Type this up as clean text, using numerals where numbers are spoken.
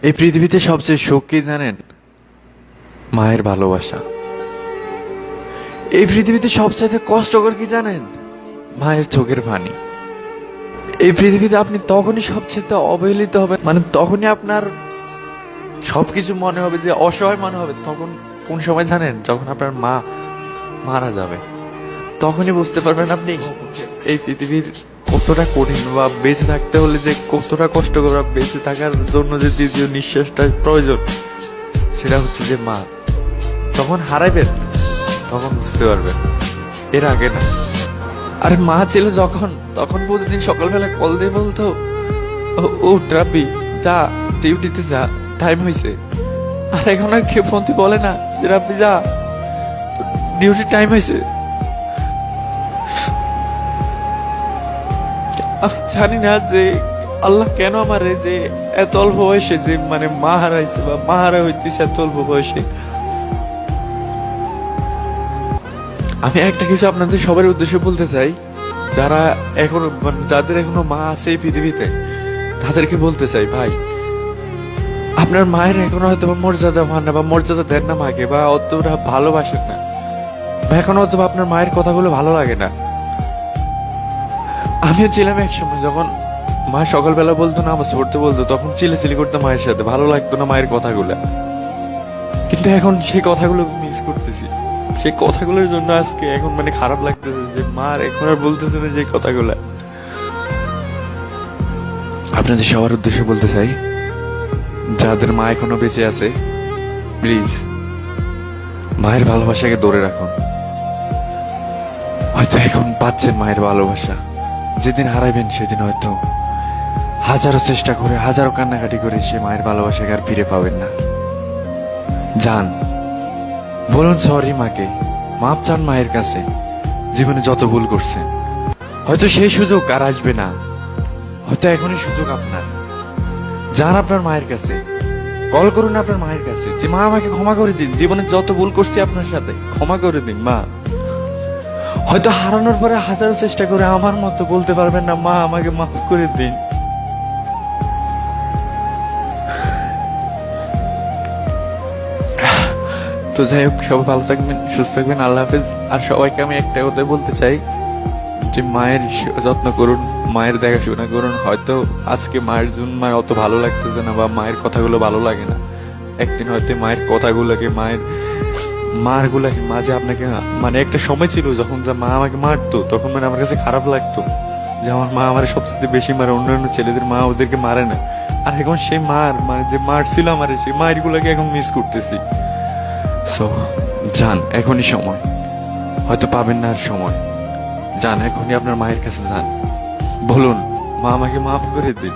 এই পৃথিবীতে সবচেয়ে সুখ কি জানেন? মায়ের ভালোবাসা। এই পৃথিবীতে সবচেয়ে কষ্টকর কি জানেন? মায়ের চোখের পানি। এই পৃথিবীতে আপনি তখনই সবচেয়ে অবহেলিত হবেন, মানে তখনই আপনার সবকিছু মনে হবে যে অসহায় মনে হবে। তখন কোন সময় জানেন? যখন আপনার মা মারা যাবে, তখনই বুঝতে পারবেন আপনি এই পৃথিবীর কতটা কঠিন, বা বেঁচে থাকতে হলে যে কতটা কষ্ট করে বেঁচে থাকার জন্য যে দ্বিতীয় নিঃশ্বাসটা প্রয়োজন, সেটা হচ্ছে যে মা। তখন হারাইবেন, তখন বুঝতে পারবেন, এর আগে না। আরে মা ছিল যখন, তখন প্রতিদিন সকালবেলা কল দিয়ে বলতো, ও রাব্বি যা, ডিউটিতে যা, টাইম হয়েছে। আর এখন আর কেউ ফোন দিয়ে বলে না যে রাব্বি যা, ডিউটির টাইম হয়েছে। আমি জানি না যে আল্লাহ কেন আমারে যে এত অল্প বয়সে যে মানে মা হারাইছে বা মা হারা হইতেছে এত অল্প বয়সে। আমি একটা কিছু আপনাদের সবার উদ্দেশ্যে বলতে চাই, যারা এখনো যাদের এখনো মা আছে এই পৃথিবীতে, তাদেরকে বলতে চাই, ভাই আপনার মায়ের এখনো হয়তো মর্যাদা মান না, বা মর্যাদা দেন না মাকে, বা অতটা ভালোবাসেন না, বা এখনো হয়তো আপনার মায়ের কথাগুলো ভালো লাগে না। আমিও ছিলাম এক সময়, যখন মা সকালবেলা বলতো নামাজ পড়তে বলতো, তখন চিল্লাচিল্লি করতাম মায়ের সাথে, ভালো লাগতো না মায়ের কথাগুলো। কিন্তু এখন সেই কথাগুলো মিস করতেছি। সেই কথাগুলোর জন্য আজকে এখন মানে খারাপ লাগতেছে যে মা এখন আর বলতেছে না যে কথাগুলো। আপনাদের সবার উদ্দেশ্যে বলতে চাই, যাদের মা এখনো বেঁচে আছে, প্লিজ মায়ের ভালোবাসাকে ধরে রাখুন। হয়তো এখন পাচ্ছেন মায়ের ভালোবাসা, যেদিন হারাইবেন সেদিন হয়তো হাজারো চেষ্টা করে, হাজারো কান্নাকাটি করে সে মায়ের ভালোবাসাকে আর ফিরে পাবেন না। যান, বলুন সরি মাকে, মাপ চান মায়ের কাছে, জীবনে যত ভুল করছেন। হয়তো সেই সুযোগ আর আসবে না, হয়তো এখনই সুযোগ আপনার। যান আপনার মায়ের কাছে, কল করুন আপনার মায়ের কাছে যে মা আমাকে ক্ষমা করে দিন, জীবনে যত ভুল করছি আপনার সাথে ক্ষমা করে দিন মা। হয়তো হারানোর পরে হাজারো চেষ্টা করে আমার মতো বলতে পারবেন না, মা আমাকে মাফ করে দিন। তো যাই হোক, সবাই ভালো থাকবেন, সুস্থ থাকবেন, আল্লাহ হাফেজ। আর সবাইকে আমি একটা কথা বলতে চাই যে মায়ের যত্ন করুন, মায়ের দেখাশোনা করুন। হয়তো আজকে মায়ের জন্য মায়ের অত ভালো লাগতেছে না, বা মায়ের কথাগুলো ভালো লাগে না। একদিন হয়তো মায়ের কথাগুলোকে, মারগুলাকে মাঝে আপনাকে, মানে একটা সময় ছিল যখন যে মা আমাকে মারতো, তখন মানে আমার কাছে খারাপ লাগতো যে আমার মা আমার সবচেয়ে বেশি মারে, অন্যান্য ছেলেদের মা ওদেরকে মারে না। আর এখন সেই মানে যে মার ছিল আমার, সেই মায়ের গুলাকে এখন মিস করতেছি। সো যান, এখনই সময়, হয়তো পাবেন না আর সময়। যান, এখনই আপনার মায়ের কাছে যান, বলুন মা আমাকে মাফ করে দিন।